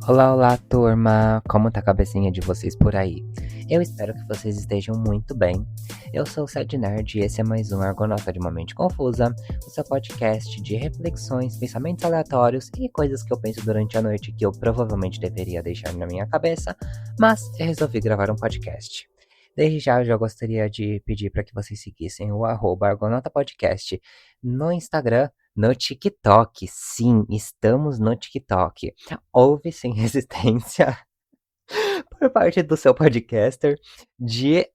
Olá, olá, turma! Como tá a cabecinha de vocês por aí? Eu espero que vocês estejam muito bem. Eu sou o Sad Nerd e esse é mais um Argonauta de uma Mente Confusa, o seu podcast de reflexões, pensamentos aleatórios e coisas que eu penso durante a noite que eu provavelmente deveria deixar na minha cabeça, mas eu resolvi gravar um podcast. Desde já eu já gostaria de pedir para que vocês seguissem o @argonautapodcast no Instagram, no TikTok. Sim, estamos no TikTok. Houve sem resistência por parte do seu podcaster de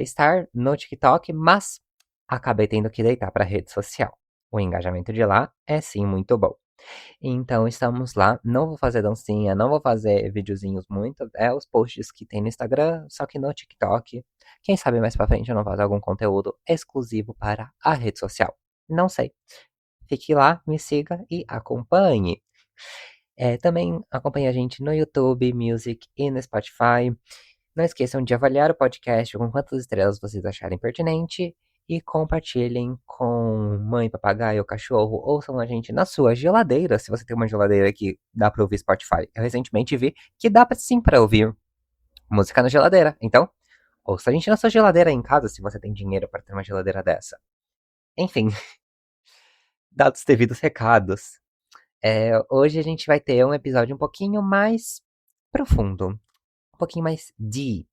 estar no TikTok, mas acabei tendo que deitar para a rede social. O engajamento de lá é sim muito bom. Então estamos lá. Não vou fazer dancinha, não vou fazer videozinhos muito. É os posts que tem no Instagram, só que no TikTok. Quem sabe mais pra frente eu não faço algum conteúdo exclusivo para a rede social. Não sei. Fique lá, me siga e acompanhe. Também acompanhe a gente no YouTube, Music e no Spotify. Não esqueçam de avaliar o podcast com quantas estrelas vocês acharem pertinente e compartilhem com mãe, papagaio, cachorro. Ouçam a gente na sua geladeira, se você tem uma geladeira que dá pra ouvir Spotify. Eu recentemente vi que dá sim pra ouvir música na geladeira. Então, ouça a gente na sua geladeira em casa, se você tem dinheiro para ter uma geladeira dessa. Enfim, dados os devidos recados. Hoje a gente vai ter um episódio um pouquinho mais profundo, um pouquinho mais deep.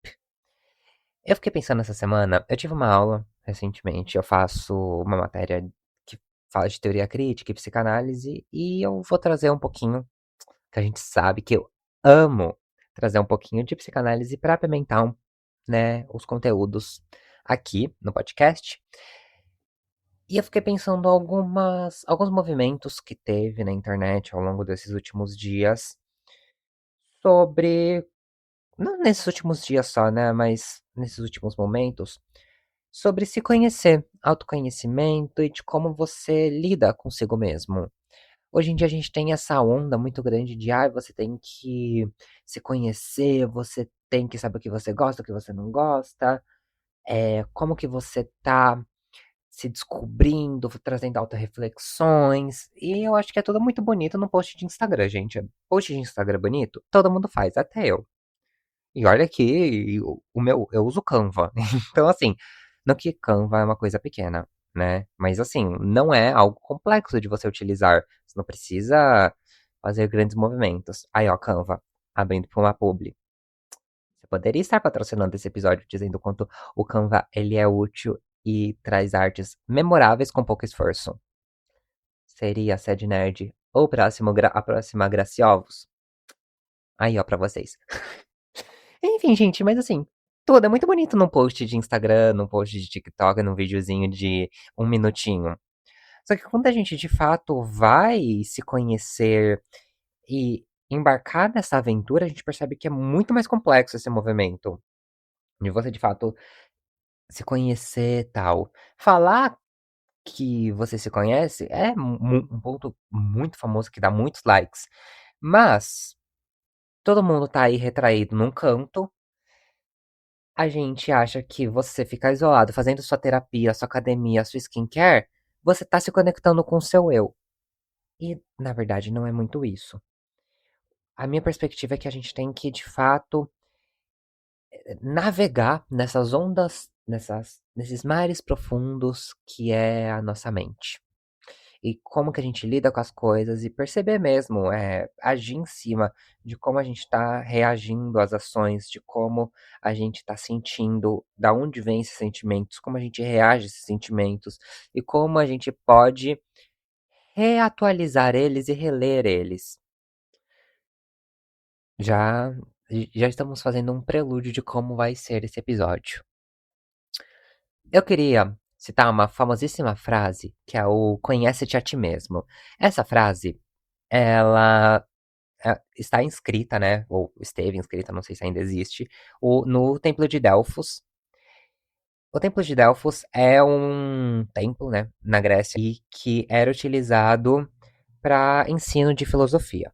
Eu fiquei pensando essa semana, eu tive uma aula recentemente, eu faço uma matéria que fala de teoria crítica e psicanálise, e eu vou trazer um pouquinho, que a gente sabe que eu amo trazer um pouquinho de psicanálise para apimentar, né, os conteúdos aqui no podcast. E eu fiquei pensando alguns movimentos que teve na internet ao longo desses últimos dias sobre, não nesses últimos dias só, né, mas nesses últimos momentos, sobre se conhecer, autoconhecimento e de como você lida consigo mesmo. Hoje em dia a gente tem essa onda muito grande de, você tem que se conhecer, você tem que saber o que você gosta, o que você não gosta, como que você tá se descobrindo, trazendo autorreflexões. E eu acho que é tudo muito bonito no post de Instagram, gente. Post de Instagram bonito, todo mundo faz, até eu. E olha que o meu, eu uso Canva. Então, assim, não que Canva é uma coisa pequena, né? Mas, assim, não é algo complexo de você utilizar. Você não precisa fazer grandes movimentos. Aí, ó, Canva, abrindo para uma publi. Você poderia estar patrocinando esse episódio dizendo o quanto o Canva ele é útil e traz artes memoráveis com pouco esforço. Seria a Sad Nerd ou a próxima Graciovos? Aí, ó, pra vocês. Enfim, gente, mas assim, tudo é muito bonito num post de Instagram, num post de TikTok, num videozinho de 1 minutinho. Só que quando a gente de fato vai se conhecer e embarcar nessa aventura, a gente percebe que é muito mais complexo esse movimento. De você de fato se conhecer e tal. Falar que você se conhece é um ponto muito famoso que dá muitos likes. Mas todo mundo tá aí retraído num canto. A gente acha que você ficar isolado, fazendo sua terapia, sua academia, sua skincare, você tá se conectando com o seu eu. E, na verdade, não é muito isso. A minha perspectiva é que a gente tem que, de fato, navegar nessas ondas, nesses mares profundos que é a nossa mente. E como que a gente lida com as coisas e perceber mesmo, agir em cima de como a gente está reagindo às ações, de como a gente está sentindo, da onde vem esses sentimentos, como a gente reage a esses sentimentos e como a gente pode reatualizar eles e reler eles. Já, já estamos fazendo um prelúdio de como vai ser esse episódio. Eu queria citar uma famosíssima frase, que é o conhece-te a ti mesmo. Essa frase, ela está inscrita, né? Ou esteve inscrita, não sei se ainda existe, no Templo de Delfos. O Templo de Delfos é um templo, né, na Grécia, e que era utilizado para ensino de filosofia.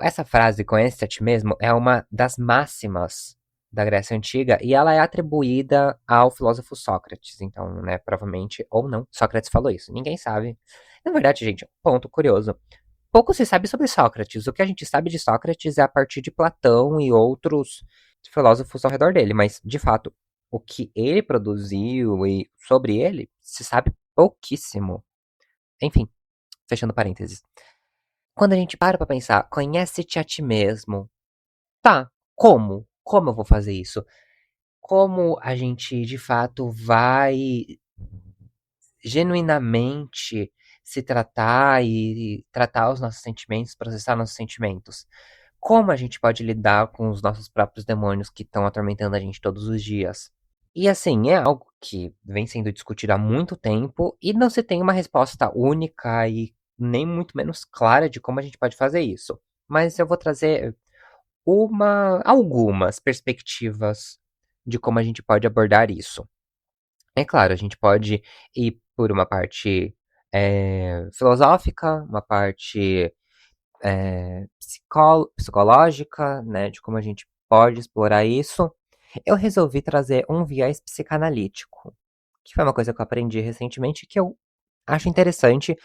Essa frase, conhece a ti mesmo, é uma das máximas da Grécia Antiga e ela é atribuída ao filósofo Sócrates. Então, né, provavelmente, ou não, Sócrates falou isso. Ninguém sabe. Na verdade, gente, ponto curioso. Pouco se sabe sobre Sócrates. O que a gente sabe de Sócrates é a partir de Platão e outros filósofos ao redor dele, mas, de fato, o que ele produziu e sobre ele se sabe pouquíssimo. Enfim, fechando parênteses. Quando a gente para pra pensar, conhece-te a ti mesmo. Tá, como? Como eu vou fazer isso? Como a gente de fato vai genuinamente se tratar e tratar os nossos sentimentos, processar nossos sentimentos? Como a gente pode lidar com os nossos próprios demônios que estão atormentando a gente todos os dias? E assim, é algo que vem sendo discutido há muito tempo e não se tem uma resposta única e nem muito menos clara de como a gente pode fazer isso. Mas eu vou trazer algumas perspectivas de como a gente pode abordar isso. É claro, a gente pode ir por uma parte filosófica, uma parte psicológica, né, de como a gente pode explorar isso. Eu resolvi trazer um viés psicanalítico, que foi uma coisa que eu aprendi recentemente que eu acho interessante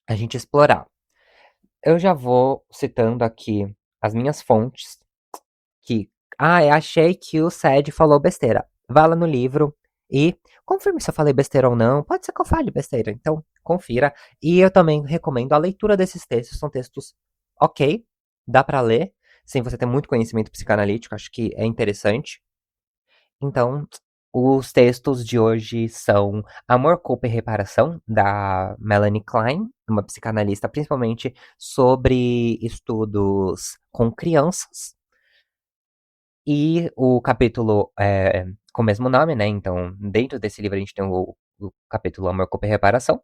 a gente explorar. Eu já vou citando aqui as minhas fontes, que, achei que o Sed falou besteira. Vá lá no livro e confirme se eu falei besteira ou não. Pode ser que eu fale besteira, então confira. E eu também recomendo a leitura desses textos. São textos ok, dá pra ler, sem você ter muito conhecimento psicanalítico, acho que é interessante. Então, os textos de hoje são Amor, Culpa e Reparação, da Melanie Klein, uma psicanalista principalmente sobre estudos com crianças. E o capítulo com o mesmo nome, né? Então, dentro desse livro a gente tem o capítulo Amor, Culpa e Reparação.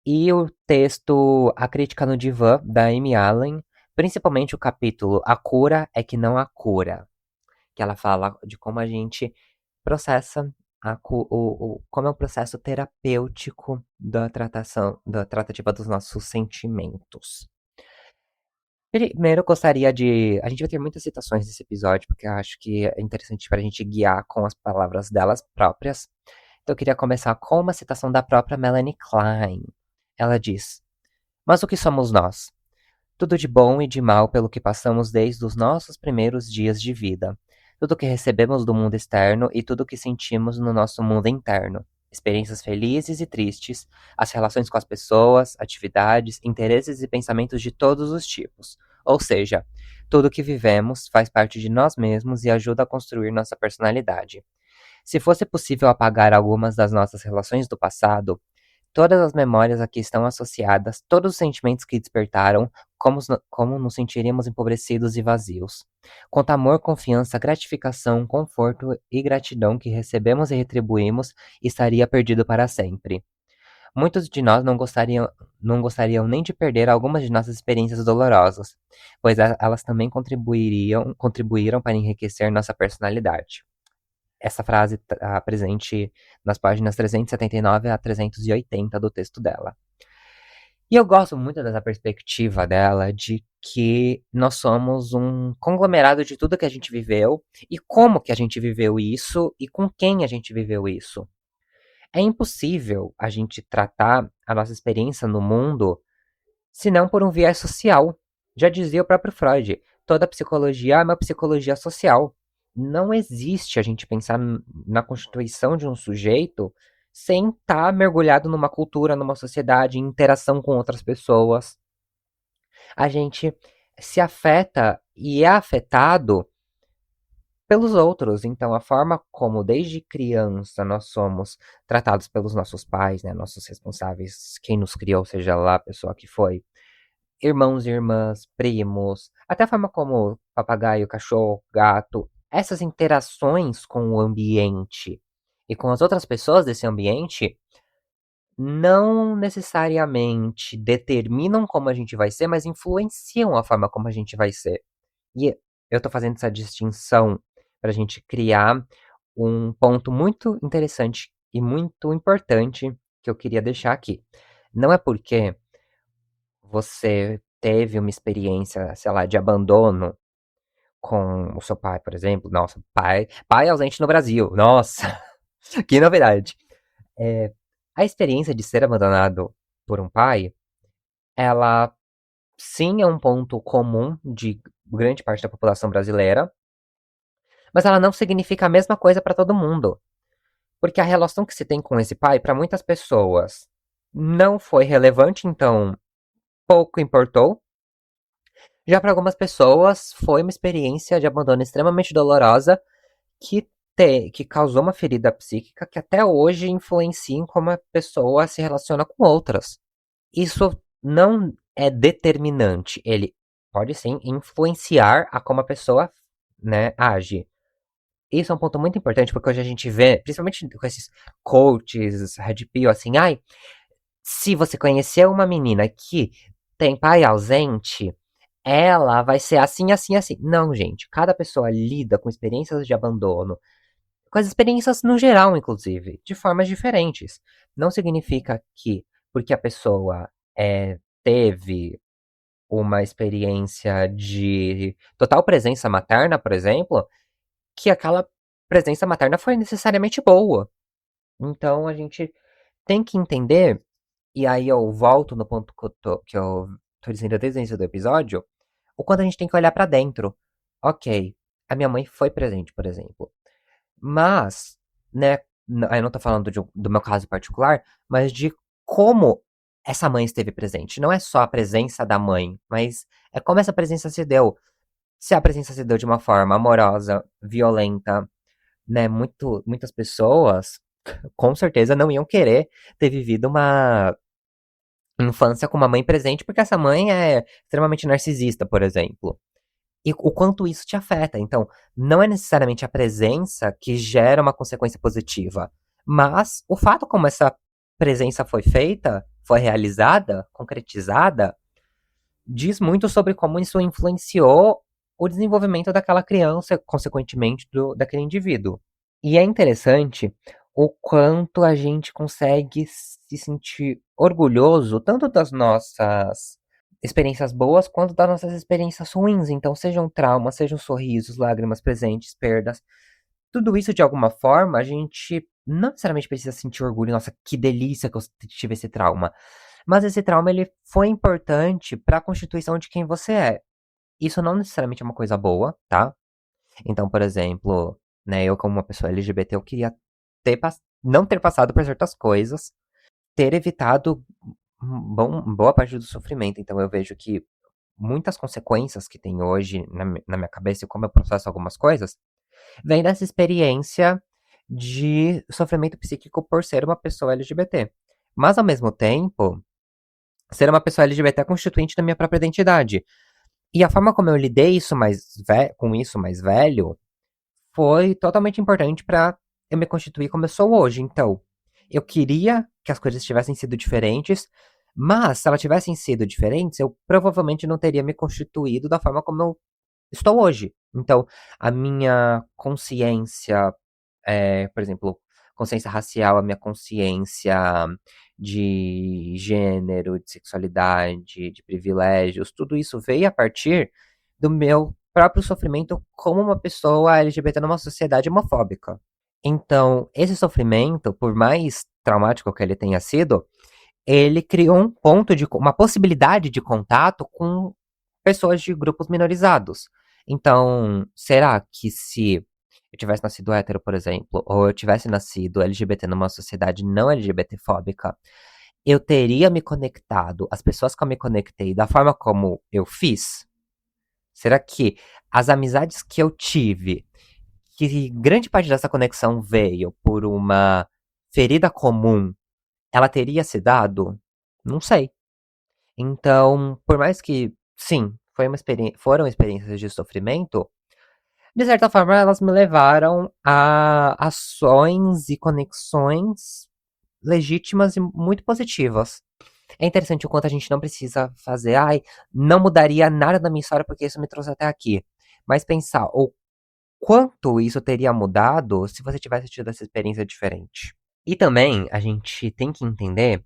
E o texto A Crítica no Divã, da Amy Allen, principalmente o capítulo A Cura é que não há cura, que ela fala de como a gente processa como é o processo terapêutico da tratativa dos nossos sentimentos. Primeiro, eu gostaria de. A gente vai ter muitas citações nesse episódio, porque eu acho que é interessante para a gente guiar com as palavras delas próprias. Então, eu queria começar com uma citação da própria Melanie Klein. Ela diz: Mas o que somos nós? Tudo de bom e de mal pelo que passamos desde os nossos primeiros dias de vida. Tudo que recebemos do mundo externo e tudo que sentimos no nosso mundo interno. Experiências felizes e tristes, as relações com as pessoas, atividades, interesses e pensamentos de todos os tipos. Ou seja, tudo que vivemos faz parte de nós mesmos e ajuda a construir nossa personalidade. Se fosse possível apagar algumas das nossas relações do passado, todas as memórias aqui estão associadas, todos os sentimentos que despertaram, como nos sentiríamos empobrecidos e vazios. Quanto amor, confiança, gratificação, conforto e gratidão que recebemos e retribuímos, estaria perdido para sempre. Muitos de nós não gostariam nem de perder algumas de nossas experiências dolorosas, pois elas também contribuíram para enriquecer nossa personalidade. Essa frase está presente nas páginas 379 a 380 do texto dela. E eu gosto muito dessa perspectiva dela de que nós somos um conglomerado de tudo que a gente viveu e como que a gente viveu isso e com quem a gente viveu isso. É impossível a gente tratar a nossa experiência no mundo senão por um viés social. Já dizia o próprio Freud, toda psicologia é uma psicologia social. Não existe a gente pensar na constituição de um sujeito sem estar mergulhado numa cultura, numa sociedade, em interação com outras pessoas. A gente se afeta e é afetado pelos outros. Então, a forma como desde criança nós somos tratados pelos nossos pais, né, nossos responsáveis, quem nos criou, seja lá a pessoa que foi, irmãos e irmãs, primos, até a forma como papagaio, cachorro, gato, essas interações com o ambiente e com as outras pessoas desse ambiente não necessariamente determinam como a gente vai ser, mas influenciam a forma como a gente vai ser. E eu tô fazendo essa distinção para a gente criar um ponto muito interessante e muito importante que eu queria deixar aqui. Não é porque você teve uma experiência, sei lá, de abandono com o seu pai, por exemplo. Nossa, pai ausente no Brasil. Nossa, que novidade. É, a experiência de ser abandonado por um pai, ela sim é um ponto comum de grande parte da população brasileira, mas ela não significa a mesma coisa para todo mundo. Porque a relação que se tem com esse pai, para muitas pessoas, não foi relevante, então pouco importou. Já para algumas pessoas, foi uma experiência de abandono extremamente dolorosa que causou uma ferida psíquica que até hoje influencia em como a pessoa se relaciona com outras. Isso não é determinante, ele pode sim influenciar a como a pessoa, né, age. Isso é um ponto muito importante porque hoje a gente vê, principalmente com esses coaches, red pill, assim, ai, se você conhecer uma menina que tem pai ausente, ela vai ser assim, assim, assim. Não, gente, cada pessoa lida com experiências de abandono, com as experiências no geral, inclusive, de formas diferentes. Não significa que, porque a pessoa teve uma experiência de total presença materna, por exemplo, que aquela presença materna foi necessariamente boa. Então a gente tem que entender, e aí eu volto no ponto que eu tô dizendo desde o início do episódio, o quanto a gente tem que olhar pra dentro. Ok, a minha mãe foi presente, por exemplo. Mas, né, eu não tô falando do meu caso particular, mas de como essa mãe esteve presente. Não é só a presença da mãe, mas é como essa presença se deu. Se a presença se deu de uma forma amorosa, violenta, né, muitas pessoas com certeza não iam querer ter vivido uma infância com uma mãe presente, porque essa mãe é extremamente narcisista, por exemplo. E o quanto isso te afeta. Então, não é necessariamente a presença que gera uma consequência positiva, mas o fato como essa presença foi feita, foi realizada, concretizada, diz muito sobre como isso influenciou o desenvolvimento daquela criança, consequentemente, daquele indivíduo. E é interessante o quanto a gente consegue se sentir orgulhoso tanto das nossas experiências boas quanto das nossas experiências ruins. Então, sejam traumas, sejam sorrisos, lágrimas presentes, perdas. Tudo isso, de alguma forma, a gente não necessariamente precisa sentir orgulho. Nossa, que delícia que eu tive esse trauma. Mas esse trauma, ele foi importante para a constituição de quem você é. Isso não necessariamente é uma coisa boa, tá? Então, por exemplo, né, eu como uma pessoa LGBT, eu queria não ter passado por certas coisas, ter evitado boa parte do sofrimento. Então, eu vejo que muitas consequências que tem hoje na minha cabeça e como eu processo algumas coisas, vem dessa experiência de sofrimento psíquico por ser uma pessoa LGBT. Mas, ao mesmo tempo, ser uma pessoa LGBT é constituinte da minha própria identidade. E a forma como eu lidei com isso mais velho foi totalmente importante para eu me constituir como eu sou hoje. Então, eu queria que as coisas tivessem sido diferentes, mas se elas tivessem sido diferentes, eu provavelmente não teria me constituído da forma como eu estou hoje. Então, a minha consciência, por exemplo, consciência racial, a minha consciência de gênero, de sexualidade, de privilégios, tudo isso veio a partir do meu próprio sofrimento como uma pessoa LGBT numa sociedade homofóbica. Então, esse sofrimento, por mais traumático que ele tenha sido, ele criou uma possibilidade de contato com pessoas de grupos minorizados. Então, será que se eu tivesse nascido hétero, por exemplo, ou eu tivesse nascido LGBT numa sociedade não LGBT-fóbica, eu teria me conectado, as pessoas que eu me conectei, da forma como eu fiz? Será que as amizades que eu tive, que grande parte dessa conexão veio por uma ferida comum, ela teria se dado? Não sei. Então, por mais que, sim, foram experiências de sofrimento, de certa forma elas me levaram a ações e conexões legítimas e muito positivas. É interessante o quanto a gente não precisa fazer, ai, não mudaria nada da minha história porque isso me trouxe até aqui. Mas pensar o quanto isso teria mudado se você tivesse tido essa experiência diferente. E também a gente tem que entender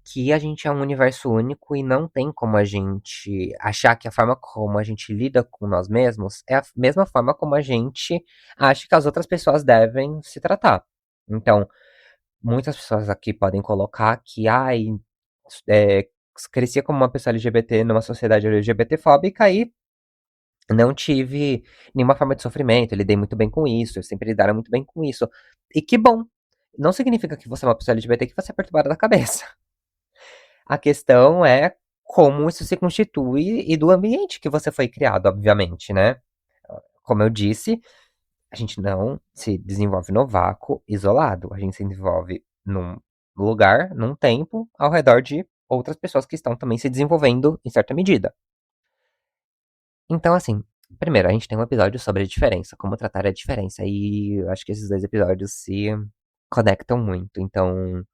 que a gente é um universo único e não tem como a gente achar que a forma como a gente lida com nós mesmos é a mesma forma como a gente acha que as outras pessoas devem se tratar. Então, muitas pessoas aqui podem colocar que, ai, é, crescia como uma pessoa LGBT numa sociedade LGBTfóbica e não tive nenhuma forma de sofrimento, eu lidei muito bem com isso, eu sempre lidaram muito bem com isso. E que bom! Não significa que você é uma pessoa LGBT que você é perturbada da cabeça. A questão é como isso se constitui e do ambiente que você foi criado, obviamente, né? Como eu disse, a gente não se desenvolve no vácuo isolado, a gente se desenvolve num lugar, num tempo, ao redor de outras pessoas que estão também se desenvolvendo em certa medida. Então, assim, primeiro, a gente tem um episódio sobre a diferença, como tratar a diferença, e eu acho que esses dois episódios se conectam muito. Então,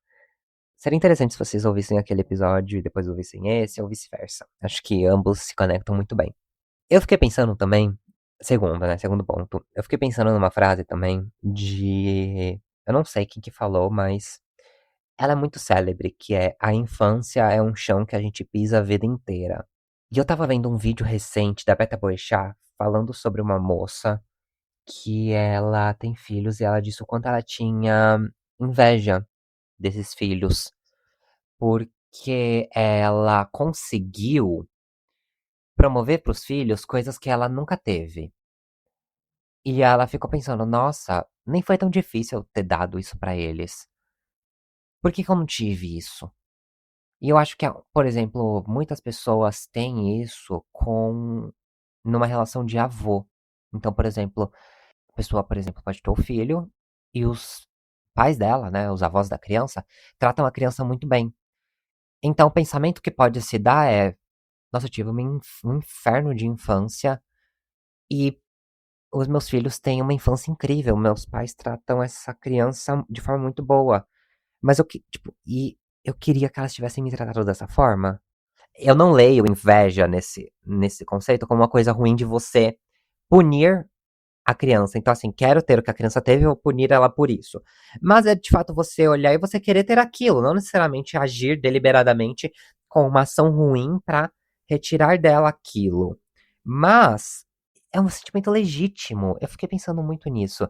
seria interessante se vocês ouvissem aquele episódio e depois ouvissem esse, ou vice-versa. Acho que ambos se conectam muito bem. Eu fiquei pensando também, segundo, né? Segundo ponto. Eu fiquei pensando numa frase também de. Eu não sei quem que falou, mas ela é muito célebre, que é a infância é um chão que a gente pisa a vida inteira. E eu tava vendo um vídeo recente da Beta Boechat falando sobre uma moça que ela tem filhos e ela disse o quanto ela tinha inveja desses filhos, porque ela conseguiu promover para os filhos coisas que ela nunca teve. E ela ficou pensando, nossa, nem foi tão difícil eu ter dado isso pra eles. Por que que eu não tive isso? E eu acho que, por exemplo, muitas pessoas têm isso com numa relação de avô. Então, por exemplo, a pessoa, por exemplo, pode ter o filho e os pais dela, né, os avós da criança, tratam a criança muito bem. Então, o pensamento que pode se dar é: nossa, eu tive um inferno de infância e os meus filhos têm uma infância incrível. Meus pais tratam essa criança de forma muito boa. Mas tipo, e eu queria que elas tivessem me tratado dessa forma. Eu não leio inveja nesse conceito como uma coisa ruim de você punir a criança. Então, assim, quero ter o que a criança teve e vou punir ela por isso. Mas é de fato você olhar e você querer ter aquilo, não necessariamente agir deliberadamente com uma ação ruim pra retirar dela aquilo. Mas é um sentimento legítimo. Eu fiquei pensando muito nisso.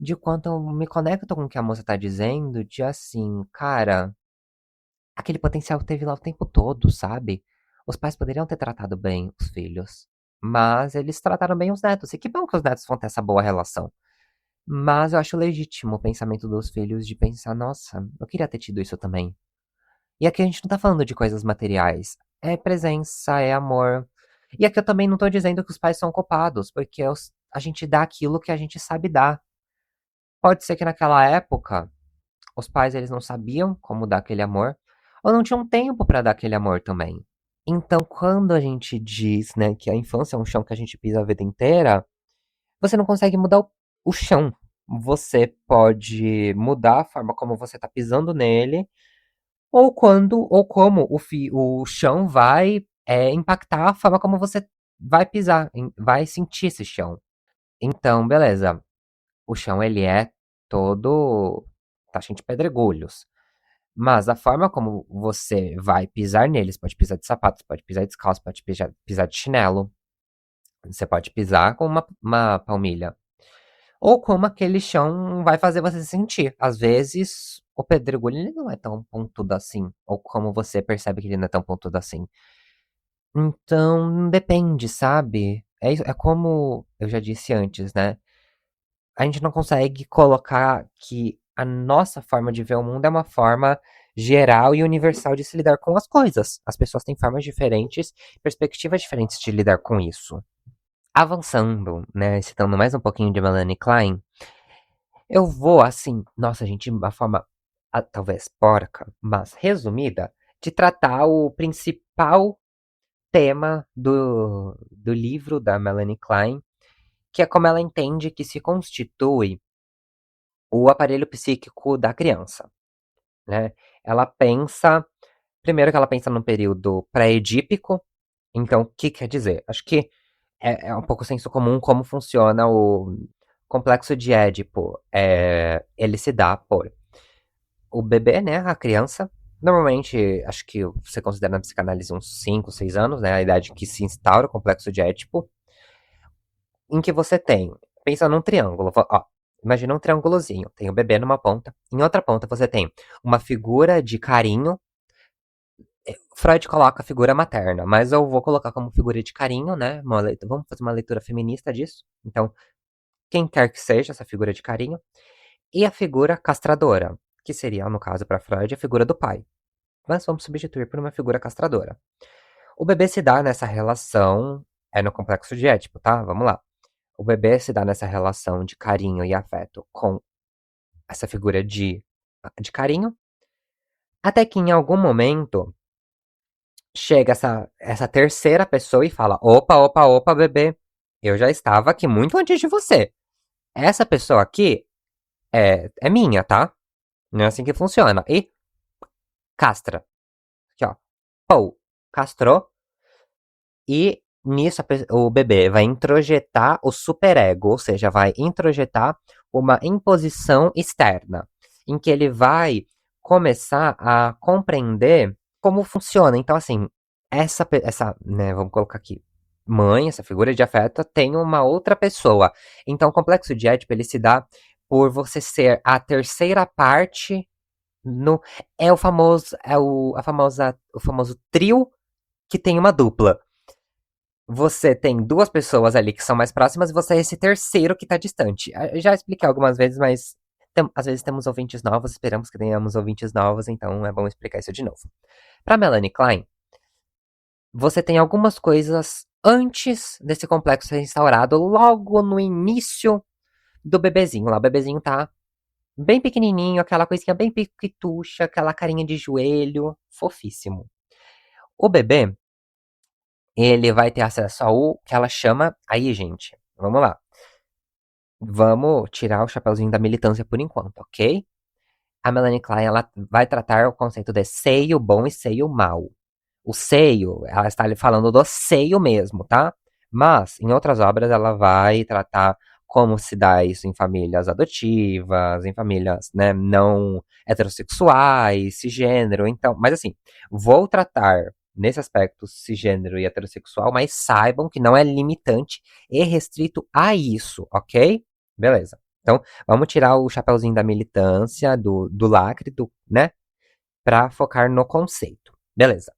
De quanto eu me conecto com o que a moça tá dizendo, de assim, cara, aquele potencial teve lá o tempo todo, sabe? Os pais poderiam ter tratado bem os filhos, mas eles trataram bem os netos. E que bom que os netos vão ter essa boa relação. Mas eu acho legítimo o pensamento dos filhos de pensar, nossa, eu queria ter tido isso também. E aqui a gente não tá falando de coisas materiais. É presença, é amor. E aqui eu também não tô dizendo que os pais são culpados, porque a gente dá aquilo que a gente sabe dar. Pode ser que naquela época os pais eles não sabiam como dar aquele amor, ou não tinham tempo para dar aquele amor também. Então, quando a gente diz, né, que a infância é um chão que a gente pisa a vida inteira, você não consegue mudar o chão. Você pode mudar a forma como você tá pisando nele, ou quando, ou como o chão vai impactar a forma como você vai pisar, vai sentir esse chão. Então, beleza. O chão ele é todo tá cheio de pedregulhos. Mas a forma como você vai pisar neles, pode pisar de sapato, pode pisar descalço, pode pisar de chinelo. Você pode pisar com uma palmilha. Ou como aquele chão vai fazer você sentir. Às vezes, o pedregulho ele não é tão pontudo assim. Ou como você percebe que ele não é tão pontudo assim. Então, depende, sabe? É como eu já disse antes, né? A gente não consegue colocar que a nossa forma de ver o mundo é uma forma geral e universal de se lidar com as coisas. As pessoas têm formas diferentes, perspectivas diferentes de lidar com isso. Avançando, né, citando mais um pouquinho de Melanie Klein, eu vou assim, nossa, gente, uma forma talvez porca, mas resumida, de tratar o principal tema do livro da Melanie Klein, que é como ela entende que se constitui o aparelho psíquico da criança, né? Ela pensa, primeiro que ela pensa num período pré-edípico, então o que quer dizer? Acho que é um pouco senso comum como funciona o complexo de Édipo. Ele se dá por o bebê, né, a criança, Normalmente, acho que você considera na psicanálise uns 5, 6 anos, né? A idade que se instaura o complexo de Édipo, em que você tem, pensa num triângulo, ó, imagina um triângulozinho, tem o bebê numa ponta, em outra ponta você tem uma figura de carinho. Freud coloca a figura materna, mas eu vou colocar como figura de carinho, né? Vamos fazer uma leitura feminista disso. Então, quem quer que seja essa figura de carinho, e a figura castradora, que seria, no caso para Freud, a figura do pai. Mas vamos substituir por uma figura castradora. O bebê se dá nessa relação, é no complexo de Édipo, tá? Vamos lá. O bebê se dá nessa relação de carinho e afeto com essa figura de carinho, até que em algum momento chega essa terceira pessoa e fala: opa, opa, opa, bebê, eu já estava aqui muito antes de você. Essa pessoa aqui é minha, tá? Não é assim que funciona. E castra. Aqui, ó. Pou, castrou. E nisso o bebê vai introjetar o superego, ou seja, vai introjetar uma imposição externa, em que ele vai começar a compreender como funciona. Então, assim, essa, né, vamos colocar aqui, mãe, essa figura de afeto, tem uma outra pessoa. Então, o complexo de Édipo, ele se dá por você ser a terceira parte no, é o famoso, o famoso trio que tem uma dupla. Você tem duas pessoas ali que são mais próximas e você é esse terceiro que tá distante. Eu já expliquei algumas vezes, mas às vezes temos ouvintes novos, esperamos que tenhamos ouvintes novos, então é bom explicar isso de novo. Para Melanie Klein, você tem algumas coisas antes desse complexo ser instaurado, logo no início do bebezinho. Lá o bebezinho tá bem pequenininho, aquela coisinha bem piquitucha, aquela carinha de joelho, fofíssimo. O bebê, ele vai ter acesso ao que ela chama. Aí, gente, vamos lá. Vamos tirar o chapeuzinho da militância por enquanto, ok? A Melanie Klein, ela vai tratar o conceito de seio bom e seio mau. O seio, ela está ali falando do seio mesmo, tá? Mas, em outras obras, ela vai tratar como se dá isso em famílias adotivas, em famílias, né, não heterossexuais, cisgênero, então, mas assim, vou tratar nesse aspecto cisgênero e heterossexual, mas saibam que não é limitante e restrito a isso, ok? Beleza. Então, vamos tirar o chapeuzinho da militância, do lacre, né? Pra focar no conceito. Beleza.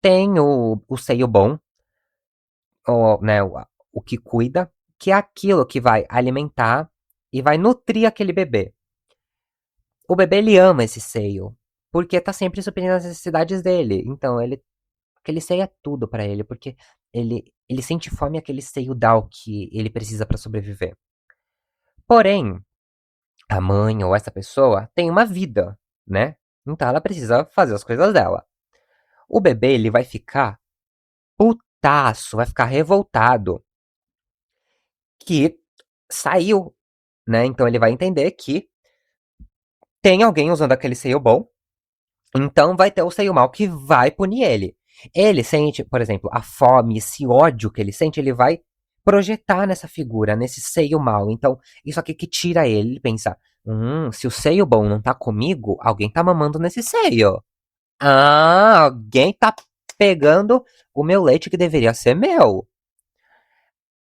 Tem o seio bom, né, o que cuida, que é aquilo que vai alimentar e vai nutrir aquele bebê. O bebê, ele ama esse seio, porque tá sempre suprindo as necessidades dele. Então, aquele seio é tudo pra ele, porque ele sente fome e aquele seio dá o que ele precisa pra sobreviver. Porém, a mãe ou essa pessoa tem uma vida, né? Então ela precisa fazer as coisas dela. O bebê, ele vai ficar putaço, vai ficar revoltado que saiu, né? Então ele vai entender que tem alguém usando aquele seio bom, então vai ter o seio mal que vai punir ele. Ele sente, por exemplo, a fome, esse ódio que ele sente, ele vai projetar nessa figura, nesse seio mal. Então, isso aqui que tira ele, ele pensa: se o seio bom não tá comigo, alguém tá mamando nesse seio. Ah, alguém tá pegando o meu leite que deveria ser meu.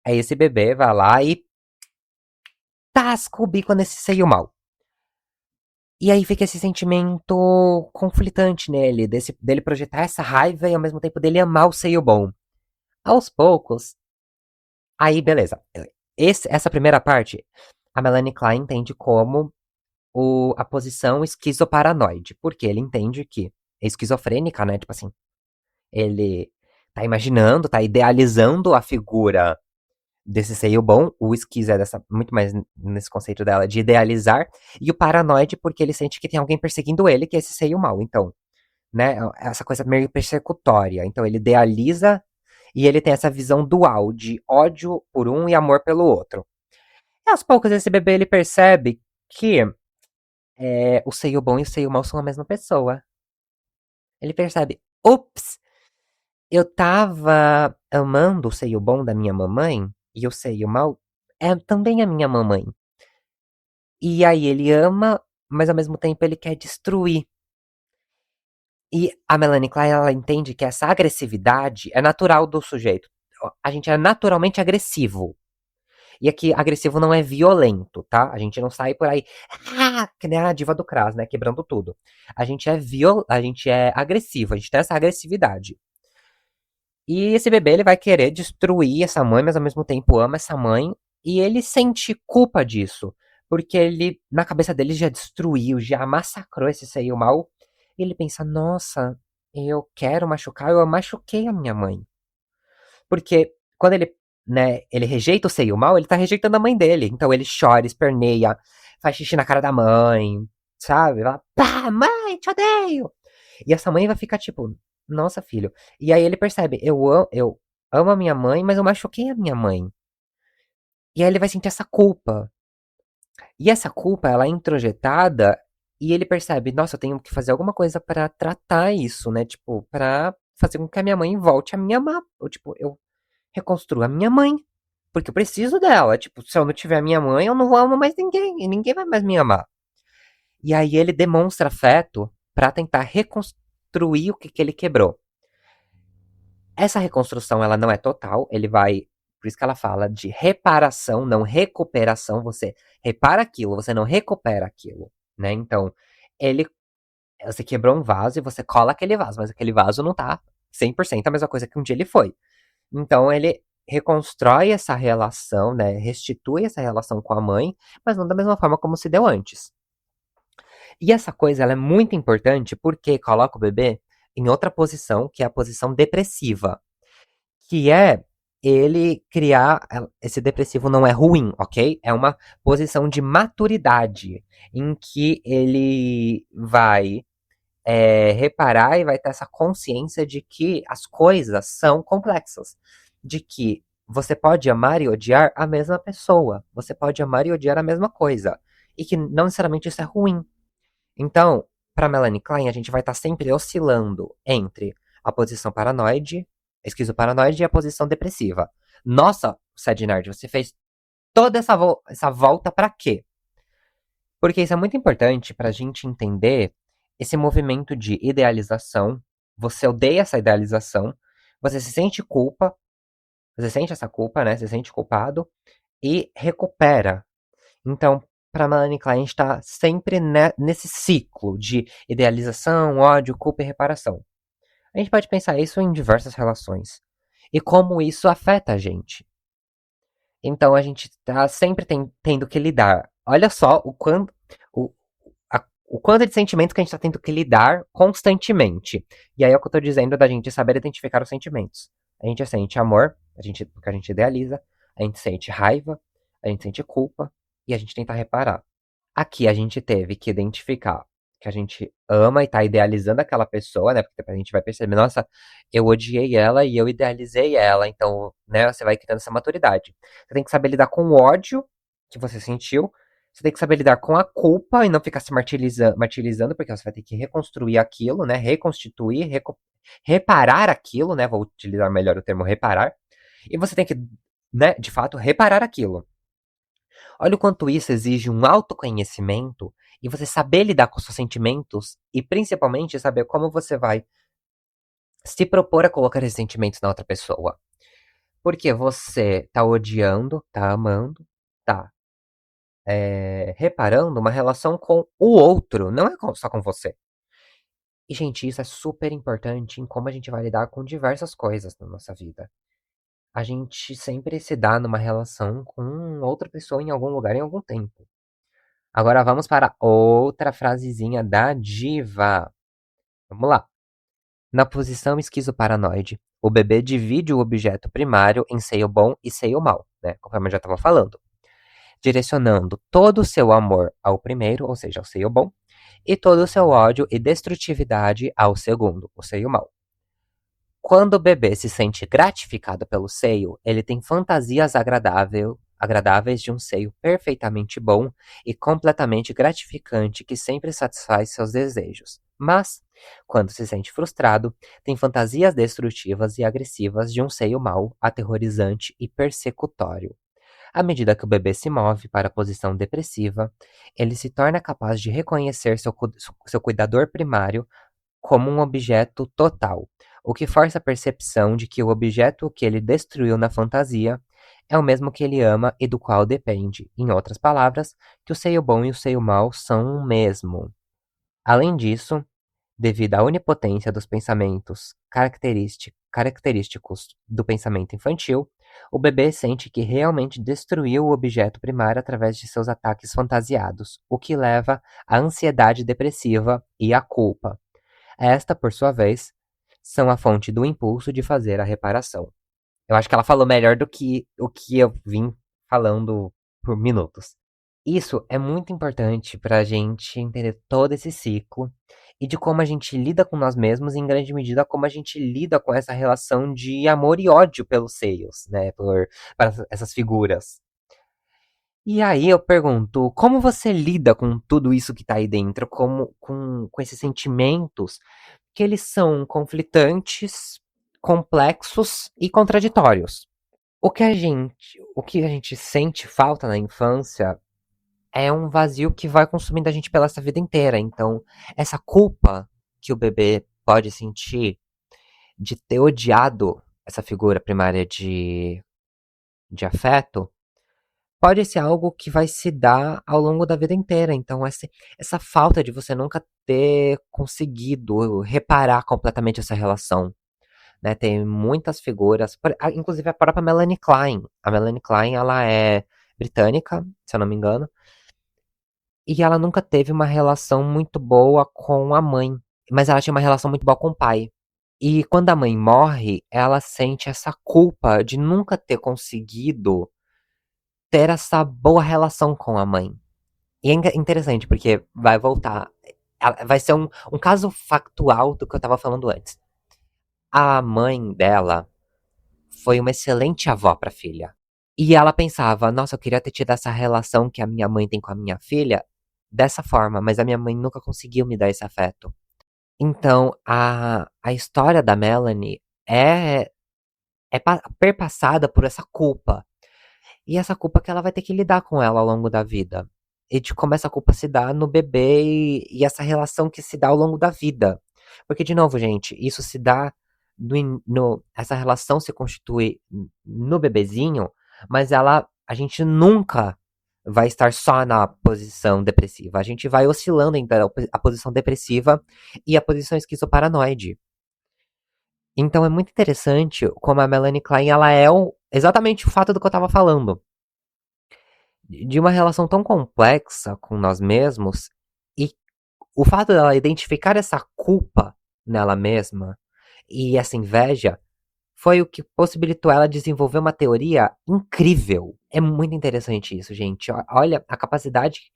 Aí esse bebê vai lá e tasca o bico nesse seio mal. E aí fica esse sentimento conflitante nele, dele projetar essa raiva e ao mesmo tempo dele amar o seio bom. Aos poucos, aí beleza. Essa primeira parte, a Melanie Klein entende como a posição esquizoparanoide, porque ele entende que é esquizofrênica, né? Tipo assim, ele tá imaginando, tá idealizando a figura desse seio bom. O esquizo é muito mais nesse conceito dela de idealizar. E o paranoide, porque ele sente que tem alguém perseguindo ele, que é esse seio mal. Então, né, essa coisa meio persecutória. Então, ele idealiza e ele tem essa visão dual de ódio por um e amor pelo outro. E aos poucos, esse bebê ele percebe que o seio bom e o seio mal são a mesma pessoa. Ele percebe, ups, eu tava amando o seio bom da minha mamãe e o seio mal é também a minha mamãe. E aí ele ama, mas ao mesmo tempo ele quer destruir. E a Melanie Klein, ela entende que essa agressividade é natural do sujeito. A gente é naturalmente agressivo. E aqui, agressivo não é violento, tá? A gente não sai por aí, que nem a diva do Cras, né? Quebrando tudo. A gente é agressivo, a gente tem essa agressividade. E esse bebê, ele vai querer destruir essa mãe, mas ao mesmo tempo ama essa mãe. E ele sente culpa disso. Porque ele, na cabeça dele, já destruiu, já massacrou esse seio mal. E ele pensa, nossa, eu quero machucar, eu machuquei a minha mãe. Porque quando ele, né, ele rejeita o seio mal, ele tá rejeitando a mãe dele. Então ele chora, esperneia, faz xixi na cara da mãe, sabe? Ela, pá, mãe, te odeio! E essa mãe vai ficar tipo, nossa, filho. E aí ele percebe, eu amo a minha mãe, mas eu machuquei a minha mãe. E aí ele vai sentir essa culpa. E essa culpa, ela é introjetada e ele percebe, nossa, eu tenho que fazer alguma coisa pra tratar isso, né? Tipo, pra fazer com que a minha mãe volte a me amar. Ou, tipo, eu reconstruo a minha mãe. Porque eu preciso dela. Tipo, se eu não tiver a minha mãe, eu não amo mais ninguém. E ninguém vai mais me amar. E aí ele demonstra afeto pra tentar reconstruir o que ele quebrou. Essa reconstrução, ela não é total, ele vai. Por isso que ela fala de reparação, não recuperação. Você repara aquilo, você não recupera aquilo, né? Então, ele, você quebrou um vaso e você cola aquele vaso, mas aquele vaso não tá 100% a mesma coisa que um dia ele foi. Então, ele reconstrói essa relação, né? Restitui essa relação com a mãe, mas não da mesma forma como se deu antes. E essa coisa, ela é muito importante porque coloca o bebê em outra posição, que é a posição depressiva. Que é ele criar. Esse depressivo não é ruim, ok? É uma posição de maturidade em que ele vai reparar e vai ter essa consciência de que as coisas são complexas. De que você pode amar e odiar a mesma pessoa. Você pode amar e odiar a mesma coisa. E que não necessariamente isso é ruim. Então, para Melanie Klein, a gente vai estar sempre oscilando entre a posição paranoide, esquizoparanoide e a posição depressiva. Nossa, Sad Nerd, você fez toda essa volta para quê? Porque isso é muito importante para a gente entender esse movimento de idealização. Você odeia essa idealização, você se sente culpa, você sente essa culpa, né? Você se sente culpado e recupera. Então, para Melanie Klein, está sempre nesse ciclo de idealização, ódio, culpa e reparação. A gente pode pensar isso em diversas relações e como isso afeta a gente. Então, a gente está sempre tendo que lidar. Olha só o, o quanto de sentimentos que a gente está tendo que lidar constantemente. E aí é o que eu estou dizendo da gente saber identificar os sentimentos. A gente sente amor, porque a gente idealiza, a gente sente raiva, a gente sente culpa e a gente tenta reparar. Aqui a gente teve que identificar que a gente ama e tá idealizando aquela pessoa, né? Porque a gente vai perceber, nossa, eu odiei ela e eu idealizei ela. Então, né, você vai criando essa maturidade. Você tem que saber lidar com o ódio que você sentiu. Você tem que saber lidar com a culpa e não ficar se martirizando, porque você vai ter que reconstruir aquilo, né? Reconstituir, reparar aquilo, né? Vou utilizar melhor o termo reparar. E você tem que, né, de fato, reparar aquilo. Olha o quanto isso exige um autoconhecimento e você saber lidar com seus sentimentos e principalmente saber como você vai se propor a colocar esses sentimentos na outra pessoa. Porque você tá odiando, tá amando, tá reparando uma relação com o outro, não é só com você. E, gente, isso é super importante em como a gente vai lidar com diversas coisas na nossa vida. A gente sempre se dá numa relação com outra pessoa em algum lugar, em algum tempo. Agora vamos para outra frasezinha da diva. Vamos lá. Na posição esquizoparanoide, o bebê divide o objeto primário em seio bom e seio mau, né? Conforme eu já estava falando. Direcionando todo o seu amor ao primeiro, ou seja, ao seio bom, e todo o seu ódio e destrutividade ao segundo, o seio mau. Quando o bebê se sente gratificado pelo seio, ele tem fantasias agradáveis de um seio perfeitamente bom e completamente gratificante que sempre satisfaz seus desejos. Mas, quando se sente frustrado, tem fantasias destrutivas e agressivas de um seio mau, aterrorizante e persecutório. À medida que o bebê se move para a posição depressiva, ele se torna capaz de reconhecer seu cuidador primário como um objeto total, o que força a percepção de que o objeto que ele destruiu na fantasia é o mesmo que ele ama e do qual depende. Em outras palavras, que o seio bom e o seio mau são o mesmo. Além disso, devido à onipotência dos pensamentos característicos do pensamento infantil, o bebê sente que realmente destruiu o objeto primário através de seus ataques fantasiados, o que leva à ansiedade depressiva e à culpa. Esta, por sua vez, são a fonte do impulso de fazer a reparação. Eu acho que ela falou melhor do que o que eu vim falando por minutos. Isso é muito importante para a gente entender todo esse ciclo e de como a gente lida com nós mesmos, e em grande medida, como a gente lida com essa relação de amor e ódio pelos seios, né? Para essas figuras. E aí eu pergunto, como você lida com tudo isso que tá aí dentro, com esses sentimentos que eles são conflitantes, complexos e contraditórios? O que a gente sente falta na infância é um vazio que vai consumindo a gente pela essa vida inteira. Então, essa culpa que o bebê pode sentir de ter odiado essa figura primária de afeto pode ser algo que vai se dar ao longo da vida inteira. Então, essa falta de você nunca ter conseguido reparar completamente essa relação. Né, tem muitas figuras, inclusive a própria Melanie Klein. A Melanie Klein, ela é britânica, se eu não me engano, e ela nunca teve uma relação muito boa com a mãe, mas ela tinha uma relação muito boa com o pai. E quando a mãe morre, ela sente essa culpa de nunca ter conseguido ter essa boa relação com a mãe. E é interessante, porque vai voltar. Vai ser um caso factual do que eu tava falando antes. A mãe dela foi uma excelente avó pra filha. E ela pensava, nossa, eu queria ter tido essa relação que a minha mãe tem com a minha filha dessa forma, mas a minha mãe nunca conseguiu me dar esse afeto. Então, a história da Melanie é perpassada por essa culpa. E essa culpa que ela vai ter que lidar com ela ao longo da vida. E de como essa culpa se dá no bebê e essa relação que se dá ao longo da vida. Porque, de novo, gente, isso se dá essa relação se constitui no bebezinho, mas a gente nunca vai estar só na posição depressiva. A gente vai oscilando entre a posição depressiva e a posição esquizoparanoide. Então é muito interessante como a Melanie Klein, ela é exatamente o fato do que eu tava falando. De uma relação tão complexa com nós mesmos, e o fato dela identificar essa culpa nela mesma e essa inveja foi o que possibilitou ela desenvolver uma teoria incrível. É muito interessante isso, gente. Olha a capacidade.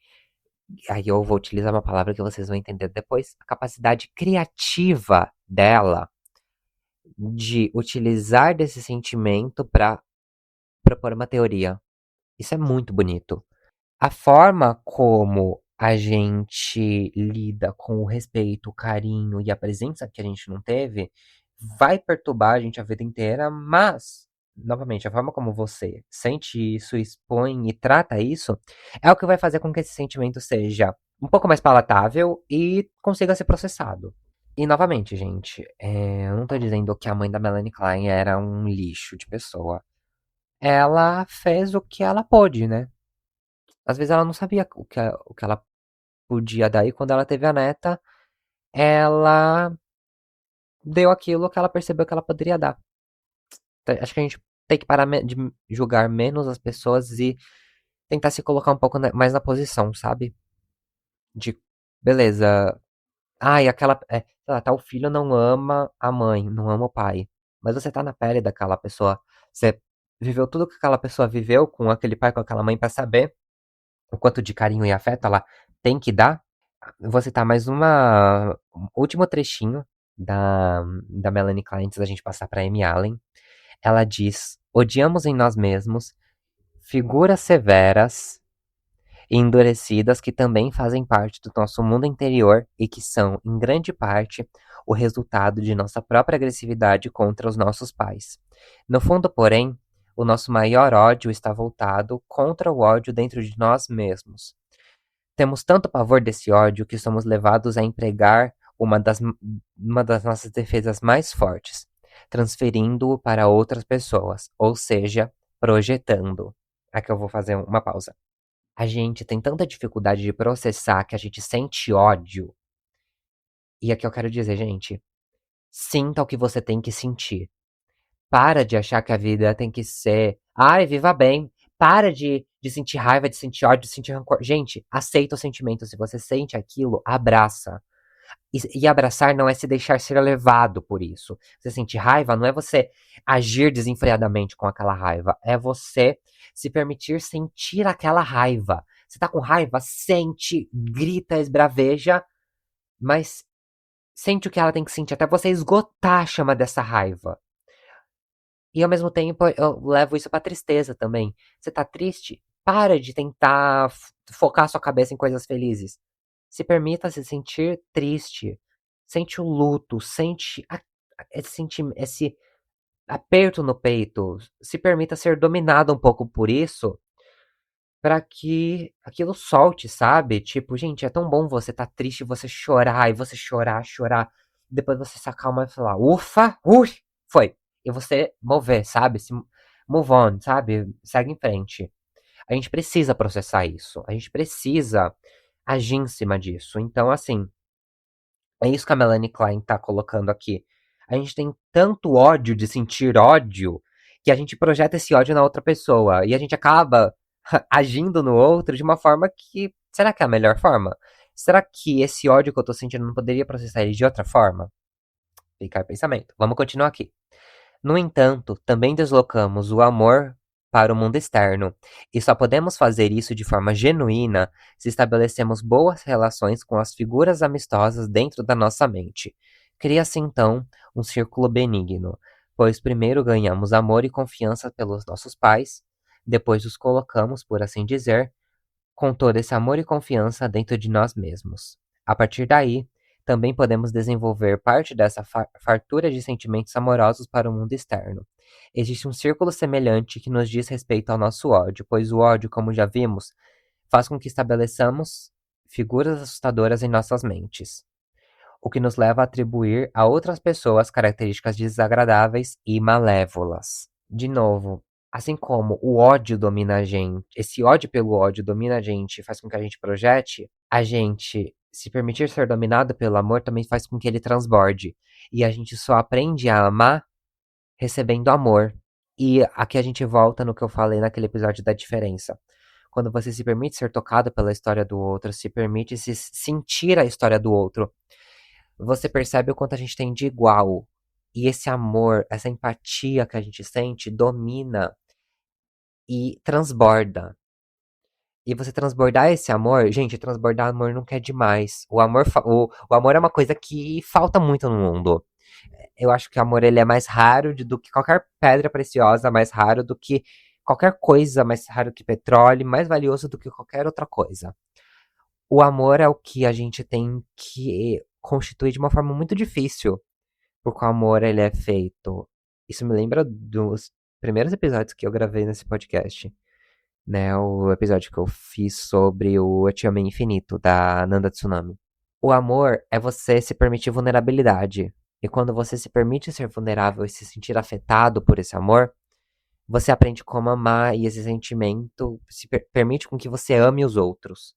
Aí eu vou utilizar uma palavra que vocês vão entender depois. A capacidade criativa dela de utilizar desse sentimento para propor uma teoria. Isso é muito bonito. A forma como a gente lida com o respeito, o carinho e a presença que a gente não teve vai perturbar a gente a vida inteira, mas, novamente, a forma como você sente isso, expõe e trata isso é o que vai fazer com que esse sentimento seja um pouco mais palatável e consiga ser processado. E, novamente, gente, eu não tô dizendo que a mãe da Melanie Klein era um lixo de pessoa. Ela fez o que ela pôde, né? Às vezes ela não sabia o que ela podia dar, e quando ela teve a neta, ela deu aquilo que ela percebeu que ela poderia dar. Então, acho que a gente tem que parar de julgar menos as pessoas e tentar se colocar um pouco mais na posição, sabe? De, beleza, ai, sei lá, tal filho não ama a mãe, não ama o pai. Mas você tá na pele daquela pessoa. Você viveu tudo que aquela pessoa viveu com aquele pai, com aquela mãe, pra saber o quanto de carinho e afeto ela tem que dar. Vou citar mais um último trechinho da Melanie Klein antes da gente passar pra Amy Allen. Ela diz: odiamos em nós mesmos figuras severas e endurecidas que também fazem parte do nosso mundo interior e que são, em grande parte, o resultado de nossa própria agressividade contra os nossos pais. No fundo, porém, o nosso maior ódio está voltado contra o ódio dentro de nós mesmos. Temos tanto pavor desse ódio que somos levados a empregar uma das nossas defesas mais fortes, transferindo-o para outras pessoas, ou seja, projetando. Aqui eu vou fazer uma pausa. A gente tem tanta dificuldade de processar que a gente sente ódio. E aqui eu quero dizer, gente, sinta o que você tem que sentir. Para de achar que a vida tem que ser, ai, viva bem. Para de sentir raiva, de sentir ódio, de sentir rancor. Gente, aceita o sentimento. Se você sente aquilo, abraça. E abraçar não é se deixar ser levado por isso. Você sentir raiva não é você agir desenfreadamente com aquela raiva. É você se permitir sentir aquela raiva. Você tá com raiva? Sente, grita, esbraveja, mas sente o que ela tem que sentir até você esgotar a chama dessa raiva. E ao mesmo tempo eu levo isso pra tristeza também. Você tá triste? Para de tentar focar sua cabeça em coisas felizes. Se permita se sentir triste. Sente o luto, sente esse aperto no peito. Se permita ser dominado um pouco por isso, pra que aquilo solte, sabe? Tipo, gente, é tão bom você tá triste, você chorar, e você chorar, chorar. Depois você se acalma e falar, ufa, ui, foi. E você mover, sabe? Se move on, sabe? Segue em frente. A gente precisa processar isso. A gente precisa agir em cima disso. Então, assim, é isso que a Melanie Klein tá colocando aqui. A gente tem tanto ódio de sentir ódio que a gente projeta esse ódio na outra pessoa e a gente acaba agindo no outro de uma forma que. Será que é a melhor forma? Será que esse ódio que eu tô sentindo não poderia processar ele de outra forma? Fica aí o pensamento. Vamos continuar aqui. No entanto, também deslocamos o amor para o mundo externo, e só podemos fazer isso de forma genuína se estabelecemos boas relações com as figuras amistosas dentro da nossa mente. Cria-se então um círculo benigno, pois primeiro ganhamos amor e confiança pelos nossos pais, depois os colocamos, por assim dizer, com todo esse amor e confiança dentro de nós mesmos. A partir daí, também podemos desenvolver parte dessa fartura de sentimentos amorosos para o mundo externo. Existe um círculo semelhante que nos diz respeito ao nosso ódio, pois o ódio, como já vimos, faz com que estabeleçamos figuras assustadoras em nossas mentes, o que nos leva a atribuir a outras pessoas características desagradáveis e malévolas. De novo, assim como o ódio domina a gente, esse ódio pelo ódio domina a gente, faz com que a gente projete, a gente se permitir ser dominado pelo amor também faz com que ele transborde. E a gente só aprende a amar recebendo amor. E aqui a gente volta no que eu falei naquele episódio da diferença. Quando você se permite ser tocado pela história do outro, se permite se sentir a história do outro, você percebe o quanto a gente tem de igual. E esse amor, essa empatia que a gente sente, domina e transborda. E você transbordar esse amor, gente, transbordar amor nunca é demais. O amor é uma coisa que falta muito no mundo. Eu acho que o amor ele é mais raro do que qualquer pedra preciosa, mais raro do que qualquer coisa, mais raro que petróleo, mais valioso do que qualquer outra coisa. O amor é o que a gente tem que constituir de uma forma muito difícil, porque o amor ele é feito. Isso me lembra dos primeiros episódios que eu gravei nesse podcast, né? O episódio que eu fiz sobre o Eu Te Amei Infinito, da Nanda Tsunami. O amor é você se permitir vulnerabilidade. E quando você se permite ser vulnerável e se sentir afetado por esse amor, você aprende como amar e esse sentimento se permite com que você ame os outros.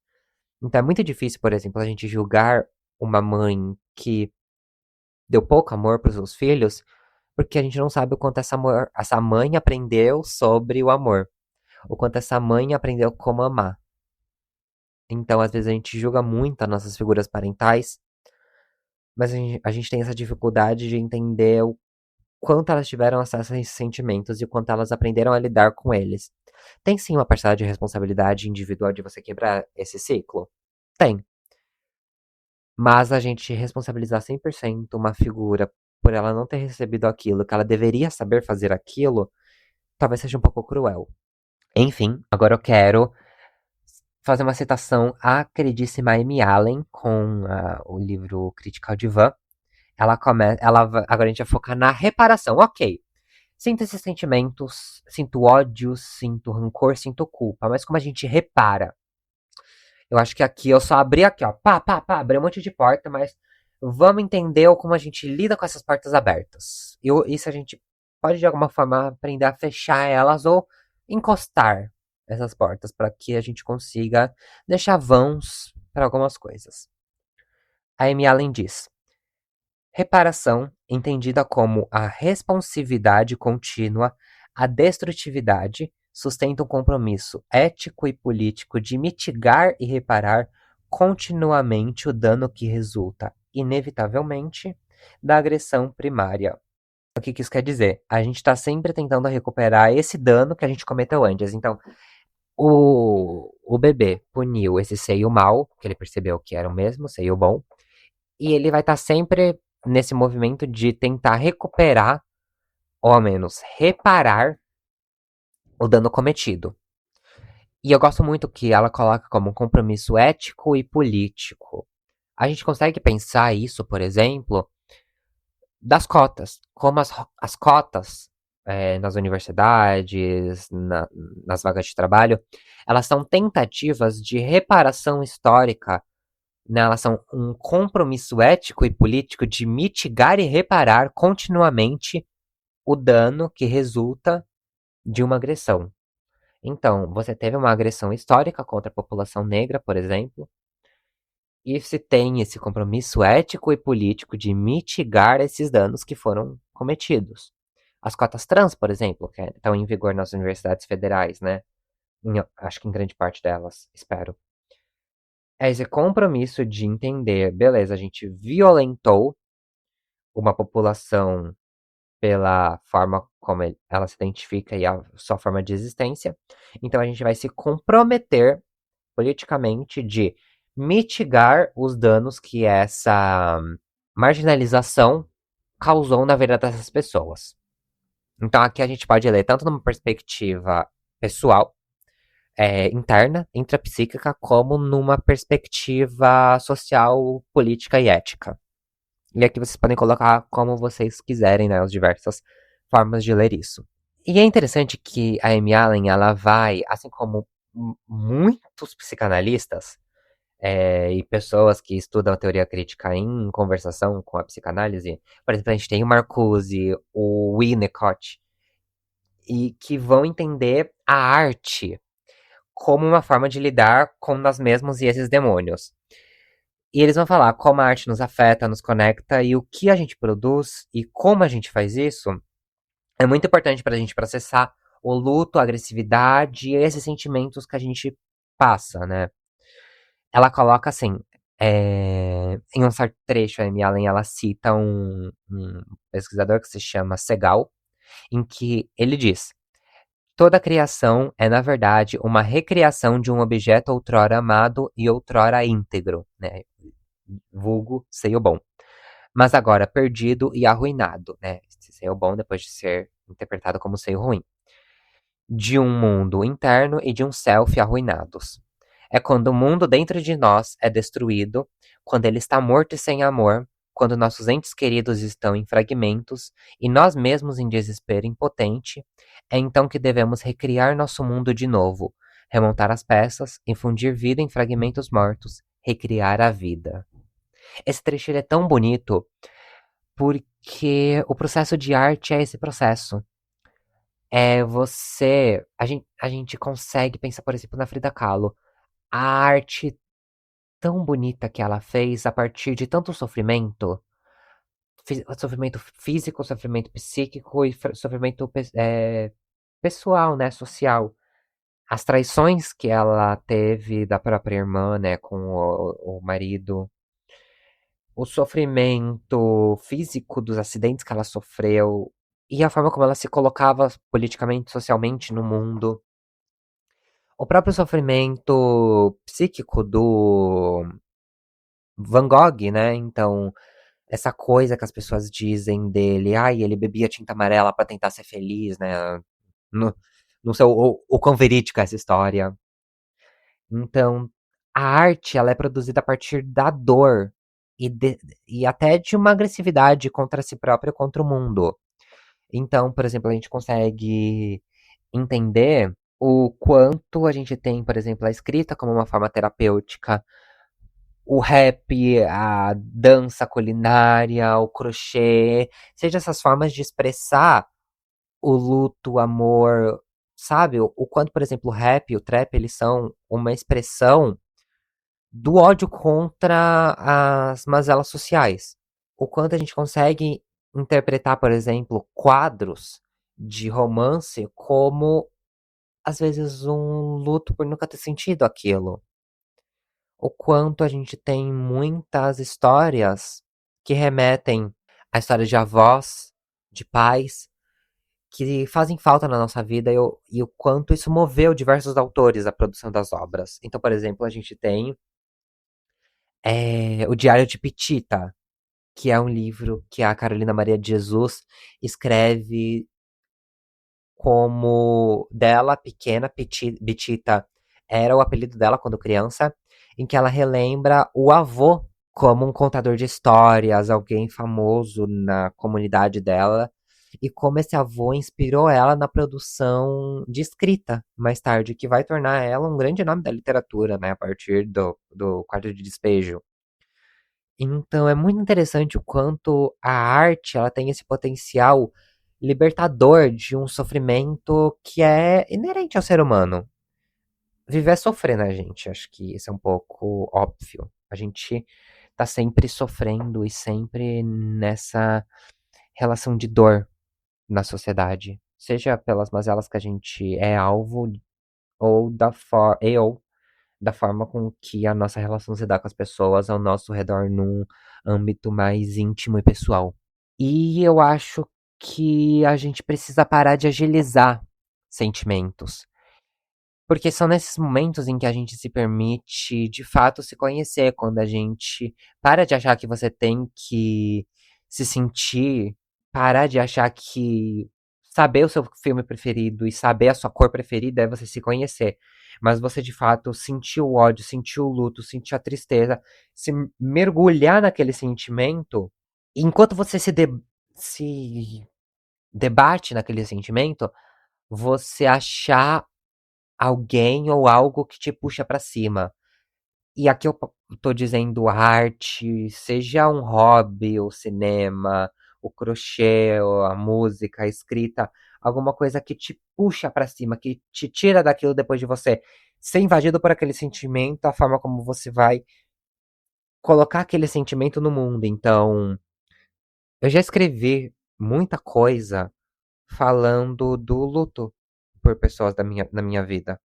Então é muito difícil, por exemplo, a gente julgar uma mãe que deu pouco amor para os seus filhos, porque a gente não sabe o quanto essa mãe aprendeu sobre o amor, o quanto essa mãe aprendeu como amar. Então, às vezes, a gente julga muito as nossas figuras parentais, mas a gente tem essa dificuldade de entender o quanto elas tiveram acesso a esses sentimentos e o quanto elas aprenderam a lidar com eles. Tem sim uma parcela de responsabilidade individual de você quebrar esse ciclo? Tem. Mas a gente responsabilizar 100% uma figura por ela não ter recebido aquilo, que ela deveria saber fazer aquilo, talvez seja um pouco cruel. Enfim, agora eu quero fazer uma citação à queridíssima Amy Allen com o livro Critical Divan. Agora a gente vai focar na reparação. Ok, sinto esses sentimentos, sinto ódio, sinto rancor, sinto culpa, mas como a gente repara? Eu acho que aqui eu só abri aqui, ó, pá, pá, pá, abri um monte de porta, mas Vamos entender como a gente lida com essas portas abertas. Isso a gente pode de alguma forma aprender a fechar elas ou encostar essas portas para que a gente consiga deixar vãos para algumas coisas. A Amy Allen diz: reparação, entendida como a responsividade contínua à destrutividade, sustenta um compromisso ético e político de mitigar e reparar continuamente o dano que resulta, inevitavelmente, da agressão primária. O que isso quer dizer? A gente está sempre tentando recuperar esse dano que a gente cometeu antes. Então, o bebê puniu esse seio mal, que ele percebeu que era o mesmo seio bom, e ele vai estar sempre nesse movimento de tentar recuperar, ou ao menos reparar, o dano cometido. E eu gosto muito que ela coloca como um compromisso ético e político. A gente consegue pensar isso, por exemplo, das cotas. Como as cotas nas universidades, nas vagas de trabalho, elas são tentativas de reparação histórica, né, elas são um compromisso ético e político de mitigar e reparar continuamente o dano que resulta de uma agressão. Então, você teve uma agressão histórica contra a população negra, por exemplo, e se tem esse compromisso ético e político de mitigar esses danos que foram cometidos. As cotas trans, por exemplo, que estão em vigor nas universidades federais, né? Acho que em grande parte delas, espero. É esse compromisso de entender, beleza, a gente violentou uma população pela forma como ela se identifica e a sua forma de existência. Então a gente vai se comprometer politicamente de mitigar os danos que essa marginalização causou na vida dessas pessoas. Então aqui a gente pode ler tanto numa perspectiva pessoal, interna, intrapsíquica, como numa perspectiva social, política e ética. E aqui vocês podem colocar como vocês quiserem, né, as diversas formas de ler isso. E é interessante que a Amy Allen, ela vai, assim como muitos psicanalistas e pessoas que estudam a teoria crítica em conversação com a psicanálise, por exemplo, a gente tem o Marcuse, o Winnicott, e que vão entender a arte como uma forma de lidar com nós mesmos e esses demônios. E eles vão falar como a arte nos afeta, nos conecta e o que a gente produz e como a gente faz isso é muito importante para a gente processar o luto, a agressividade e esses sentimentos que a gente passa, né? Ela coloca assim, em um certo trecho, a Amy Allen, ela cita um pesquisador que se chama Segal, em que ele diz: toda criação é, na verdade, uma recriação de um objeto outrora amado e outrora íntegro, né? Vulgo seio bom. Mas agora perdido e arruinado, né? Esse seio bom depois de ser interpretado como seio ruim. De um mundo interno e de um self arruinados. É quando o mundo dentro de nós é destruído, quando ele está morto e sem amor, quando nossos entes queridos estão em fragmentos e nós mesmos em desespero impotente, é então que devemos recriar nosso mundo de novo, remontar as peças, infundir vida em fragmentos mortos, recriar a vida. Esse trecho ele é tão bonito porque o processo de arte é esse processo. É você. A gente consegue pensar, por exemplo, na Frida Kahlo. A arte tão bonita que ela fez a partir de tanto sofrimento. Sofrimento físico, sofrimento psíquico e sofrimento pessoal, né? Social. As traições que ela teve da própria irmã, né? Com o marido. O sofrimento físico dos acidentes que ela sofreu. E a forma como ela se colocava politicamente, socialmente no mundo. O próprio sofrimento psíquico do Van Gogh, né? Então, essa coisa que as pessoas dizem dele, ai, ele bebia tinta amarela pra tentar ser feliz, né? Não, não sei o quão verídica é essa história. Então, a arte, ela é produzida a partir da dor e até de uma agressividade contra si próprio e contra o mundo. Então, por exemplo, a gente consegue entender o quanto a gente tem, por exemplo, a escrita como uma forma terapêutica, o rap, a dança a culinária, o crochê, seja essas formas de expressar o luto, o amor, sabe? O quanto, por exemplo, o rap e o trap, eles são uma expressão do ódio contra as mazelas sociais. O quanto a gente consegue interpretar, por exemplo, quadros de romance como, às vezes, um luto por nunca ter sentido aquilo. O quanto a gente tem muitas histórias que remetem a histórias de avós, de pais, que fazem falta na nossa vida e o quanto isso moveu diversos autores à produção das obras. Então, por exemplo, a gente tem o Diário de Pitita, que é um livro que a Carolina Maria de Jesus escreve como dela, pequena, Bitita era o apelido dela quando criança, em que ela relembra o avô como um contador de histórias, alguém famoso na comunidade dela, e como esse avô inspirou ela na produção de escrita, mais tarde, que vai tornar ela um grande nome da literatura, né, a partir do Quarto de Despejo. Então é muito interessante o quanto a arte ela tem esse potencial libertador de um sofrimento que é inerente ao ser humano. Viver é sofrer, né, gente? Acho que isso é um pouco óbvio. A gente tá sempre sofrendo e sempre nessa relação de dor na sociedade. Seja pelas mazelas que a gente é alvo ou da forma com que a nossa relação se dá com as pessoas ao nosso redor num âmbito mais íntimo e pessoal. E eu acho que a gente precisa parar de agilizar sentimentos. Porque são nesses momentos em que a gente se permite, de fato, se conhecer, quando a gente para de achar que você tem que se sentir, parar de achar que saber o seu filme preferido e saber a sua cor preferida é você se conhecer. Mas você, de fato, sentir o ódio, sentir o luto, sentir a tristeza, se mergulhar naquele sentimento, e enquanto você se debate naquele sentimento, você achar alguém ou algo que te puxa pra cima. E aqui eu tô dizendo arte, seja um hobby, o cinema, o crochê, ou a música, a escrita, alguma coisa que te puxa pra cima, que te tira daquilo depois de você ser invadido por aquele sentimento, a forma como você vai colocar aquele sentimento no mundo. Então, eu já escrevi muita coisa falando do luto por pessoas na minha vida.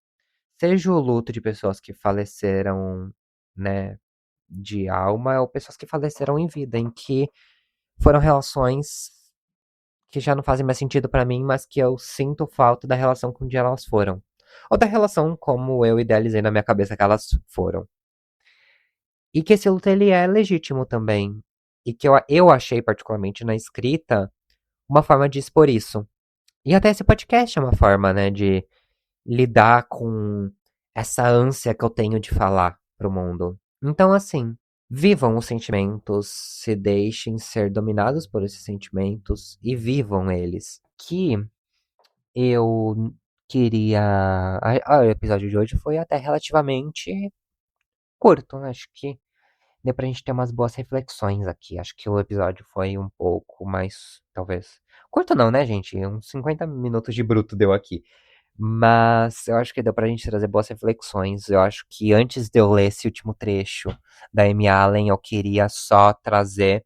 Seja o luto de pessoas que faleceram, né, de alma, ou pessoas que faleceram em vida, em que foram relações que já não fazem mais sentido pra mim, mas que eu sinto falta da relação com que elas foram. Ou da relação como eu idealizei na minha cabeça que elas foram. E que esse luto ele é legítimo também. E que eu achei, particularmente na escrita, uma forma de expor isso. E até esse podcast é uma forma, né, de lidar com essa ânsia que eu tenho de falar pro mundo. Então, assim, vivam os sentimentos, se deixem ser dominados por esses sentimentos e vivam eles. Que eu queria. O episódio de hoje foi até relativamente curto, né? Acho que deu pra gente ter umas boas reflexões aqui. Acho que o episódio foi um pouco mais, talvez. Curto não, né, gente? Uns 50 minutos de bruto deu aqui. Mas eu acho que deu pra gente trazer boas reflexões. Eu acho que antes de eu ler esse último trecho da Amy Allen, eu queria só trazer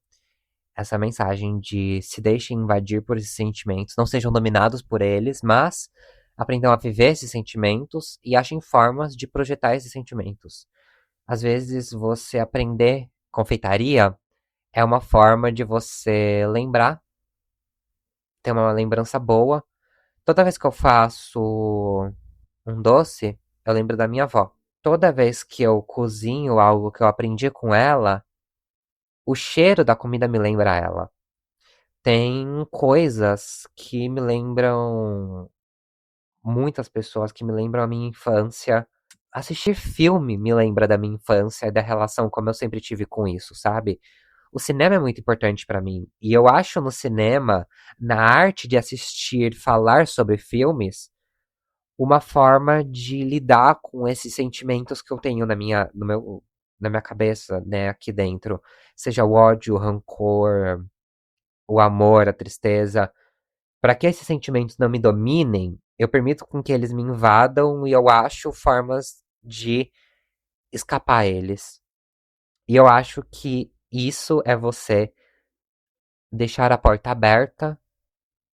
essa mensagem de se deixem invadir por esses sentimentos, não sejam dominados por eles, mas aprendam a viver esses sentimentos e achem formas de projetar esses sentimentos. Às vezes, você aprender confeitaria é uma forma de você lembrar, ter uma lembrança boa. Toda vez que eu faço um doce, eu lembro da minha avó. Toda vez que eu cozinho algo que eu aprendi com ela, o cheiro da comida me lembra ela. Tem coisas que me lembram muitas pessoas que me lembram a minha infância. Assistir filme me lembra da minha infância e da relação como eu sempre tive com isso, sabe? O cinema é muito importante pra mim. E eu acho no cinema, na arte de assistir, falar sobre filmes, uma forma de lidar com esses sentimentos que eu tenho no meu na minha cabeça, né, aqui dentro, seja o ódio, o rancor, o amor, a tristeza, para que esses sentimentos não me dominem, eu permito com que eles me invadam e eu acho formas de escapar a eles. E eu acho que isso é você deixar a porta aberta,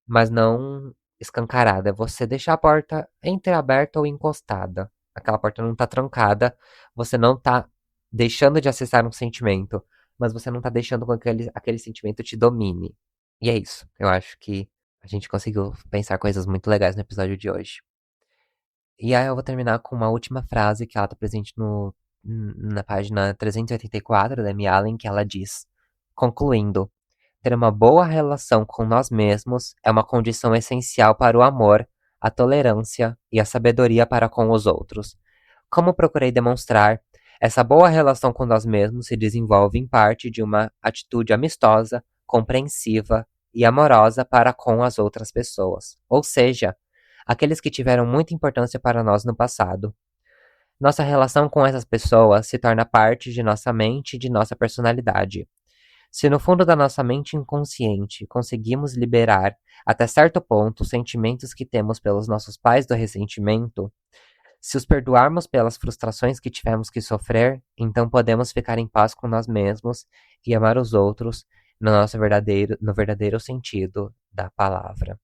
mas não escancarada. É você deixar a porta entreaberta ou encostada. Aquela porta não tá trancada, você não tá deixando de acessar um sentimento, mas você não tá deixando com que aquele sentimento te domine. E é isso. Eu acho que a gente conseguiu pensar coisas muito legais no episódio de hoje. E aí eu vou terminar com uma última frase que ela tá presente no, na página 384 da Amy Allen, que ela diz: concluindo, ter uma boa relação com nós mesmos é uma condição essencial para o amor, a tolerância e a sabedoria para com os outros. Como procurei demonstrar, essa boa relação com nós mesmos se desenvolve em parte de uma atitude amistosa, compreensiva e amorosa para com as outras pessoas, ou seja, aqueles que tiveram muita importância para nós no passado. Nossa relação com essas pessoas se torna parte de nossa mente e de nossa personalidade. Se no fundo da nossa mente inconsciente conseguimos liberar, até certo ponto, os sentimentos que temos pelos nossos pais do ressentimento, se os perdoarmos pelas frustrações que tivemos que sofrer, então podemos ficar em paz com nós mesmos e amar os outros no verdadeiro sentido da palavra.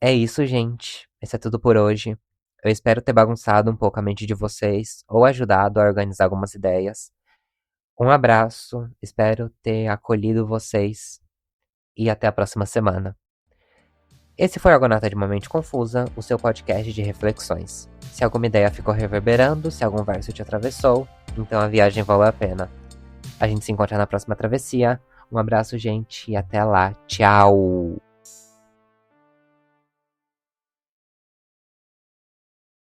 É isso, gente. Isso é tudo por hoje. Eu espero ter bagunçado um pouco a mente de vocês ou ajudado a organizar algumas ideias. Um abraço, espero ter acolhido vocês e até a próxima semana. Esse foi o Argonauta de uma Mente Confusa, o seu podcast de reflexões. Se alguma ideia ficou reverberando, se algum verso te atravessou, então a viagem valeu a pena. A gente se encontra na próxima travessia. Um abraço, gente, e até lá. Tchau!